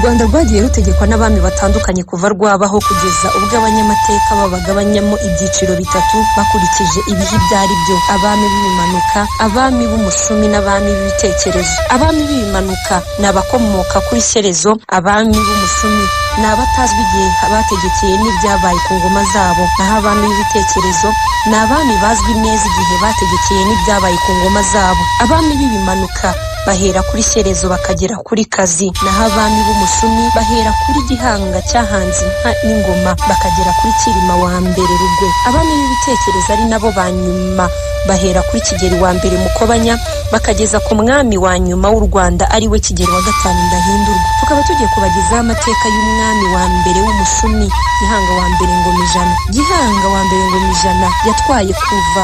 Rwanda rwagiye rutegekwa n'abami batandukanye kuva rwabaho kugeza ubwo abanyamateka babagabanyamo ibyiciro bitatu bakurikije ibihe byari byo: abami b'ibimanuka, abami b'umushumi n'abami b'ibitekerezo. Abami b'ibimanuka ni abakomoka kuri Shyerezo, abami b'umushumi ni abatazwi igihe bategekeye n'ibyabaye ku ngoma zabo, naho abami b'ibitekerezo ni abami bazwi neza igihe bategekeye n'ibyabaye ku ngoma zabo. Abami b'ibimanuka bahera kuri Shyerezo bakagera kuri Kazi, naho abami b'umushumi bahera kuri Gihanga cyahanze inka n'ingoma bakagera kuri Cyilima wa mbere Rugwe. Abami b'ibitekerezo ari nabo ba nyuma bahera kuri Kigeli wa mbere Mukobanya bakageza ku mwami wa nyuma w'u Rwanda ari we Kigeli wa gatanu Ndahindurwa. Tukaba tugiye kubagezaho amateka y'umwami wa mbere w'umushumi, Gihanga wa mbere Ngomijana. Gihanga wa mbere Ngomijana yatwaye kuva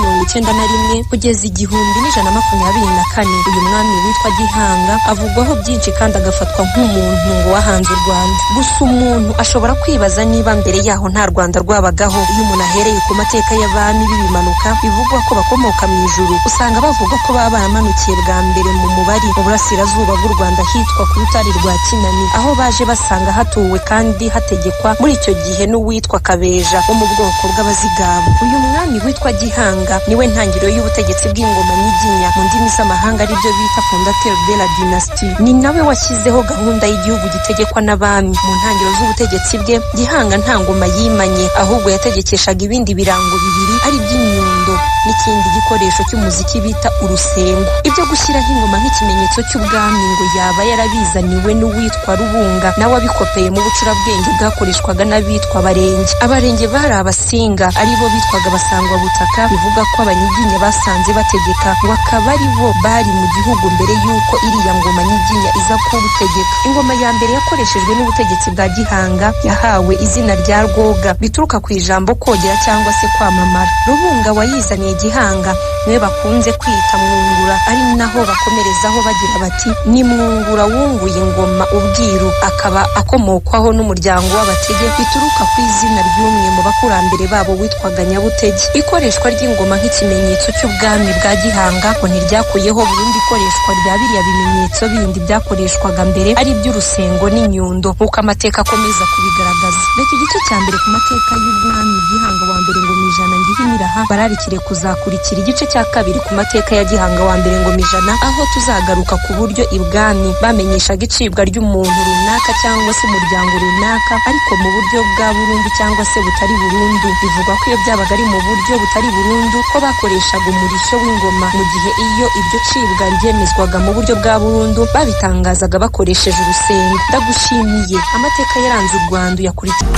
1191 kugeza 1124. Uyu mwami witwa Gihanga avugwaho byinshi kandi agafatwa nk'umuntu ngo wahanze u Rwanda. Gusa umuntu ashobora kwibaza niba mbere yaho nta Rwanda rwabagaho. Iyo umuntu ahereye ku mateka y'abami b'ibimanuka bivugwa ko bakomoka mu ijuru, usanga bavuga ko baba baramanukiye bwa mbere mu mubari mu burasirazuba bw'u Rwanda hitwa ku rutare rwa Kinani, aho baje basanga hatuwe kandi hategekwa muri icyo gihe n'uwitwa Kabeja wo mu bwoko bw'Abazigaba. Uyu mwami witwa Gihanga niwe ntangiriro y'ubutegetsi bw'ingoma nyiginya, mu ndimi z'amahanga aribyo bita fondateur de la dynastie. Ni nawe washyizeho gahunda y'igihugu gitegekwa n'abami. Mu ntangiriro z'ubutegetsi bwe, Gihanga nta ngoma yimanye, ahubwo yategekeshaga ibindi birango bibiri ari by'inyundo n'ikindi gikoresho cy'umuziki bita urusengo. Ibyo gushyiraho ingoma nk'ikimenyetso cy'ubwami ngo yaba yarabizaniwe n'uwitwa Rubunga, nawe abikopeye mu bucurabwenge bwakoreshwaga n'abitwa Abarenge. Abarenge bari Abasinga, aribo bitwaga Basangwa butaka. Bivuga ko Abanyiginya basanze bategeka ngo akaba ari bo bari mu gihugu mbere y'uko iriya ngoma nyiginya iza kubutegeka. Ingoma ya mbere yakoreshejwe n'ubutegetsi bwa Gihanga yahawe izina rya Rwoga, bituruka ku ijambo kogera cyangwa se kwamamara. Rubunga wayizaniye Gihanga niwe bakunze kwita Mwungura, ari naho bakomerezaho bagira bati ni Mwungura wunguye ingoma ubwiru, akaba akomokwaho n'umuryango w'Abatege bituruka ku izina ry'umwe mu bakurambere babo witwaga Nyabutege. Ikoreshwa ry'ingoma nk'ikimenyetso cy'ubwami bwa Gihanga ngo ntiryakuyeho burundu ikoreshwa rya biriya bimenyetso bindi byakoreshwaga mbere ari by'urusengo n'inyundo nk'uko amateka akomeza kubigaragaza. Reka igice cya mbere ku mateka y'umwami Gihanga wa mbere Ngomijana ngihiniraha, bararikire kuzakurikira igice cya kabiri ku mateka ya Gihanga wa mbere Ngomijana, aho tuzagaruka ku buryo ibwami bamenyeshaga icibwa ry'umuntu runaka cyangwa se umuryango runaka, ariko mu buryo bwa burundu cyangwa se butari burundu. Bivugwa ko iyo byabaga ari mu buryo butari burundu ko bakoreshaga umurisho w'ingoma, mu gihe iyo iryo cibwa ryemezwaga mu buryo bwa burundu babitangazaga bakoresheje urusengo. Ndagushimiye. Amateka yaranze u Rwanda yakurikiye.